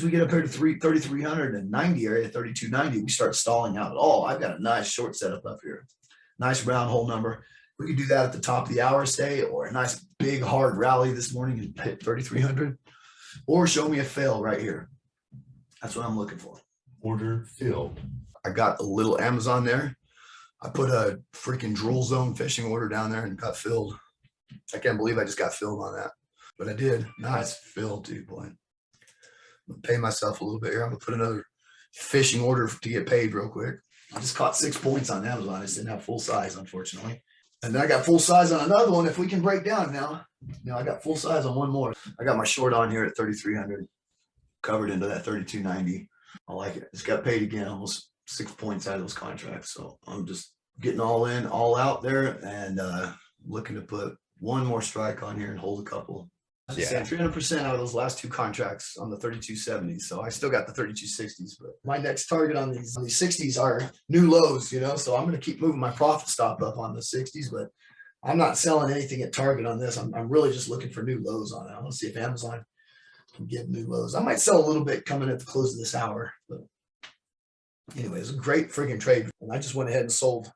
we get up here to 3,390 area, 3,290, we start stalling out at all. I've got a nice short setup up here. Nice round hole number. We could do that at the top of the hour, say, or a nice big hard rally this morning and hit 3,300, or show me a fail right here. That's what I'm looking for. Order filled. I got a little Amazon there. I put a freaking drill zone fishing order down there and got filled. I can't believe I just got filled on that, but I did. Nice fill too, boy. I'm gonna pay myself a little bit here. I'm gonna put another fishing order to get paid real quick. I just caught 6 points on Amazon. I just didn't have full size, unfortunately. And then I got full size on another one. If we can break down now, I got full size on one more. I got my short on here at 3,300, covered into that 3,290. I like it. Just got paid again, almost 6 points out of those contracts. So I'm just getting all in, all out there, and looking to put one more strike on here and hold a couple. Yeah, 300% out of those last 2 contracts on the 3270s. So I still got the 3260s, but my next target on these 60s are new lows, so I'm going to keep moving my profit stop up on the 60s, but I'm not selling anything at target on this. I'm really just looking for new lows on it. I want to see if Amazon can give new lows. I might sell a little bit coming at the close of this hour, but anyway, it's a great freaking trade. And I just went ahead and sold.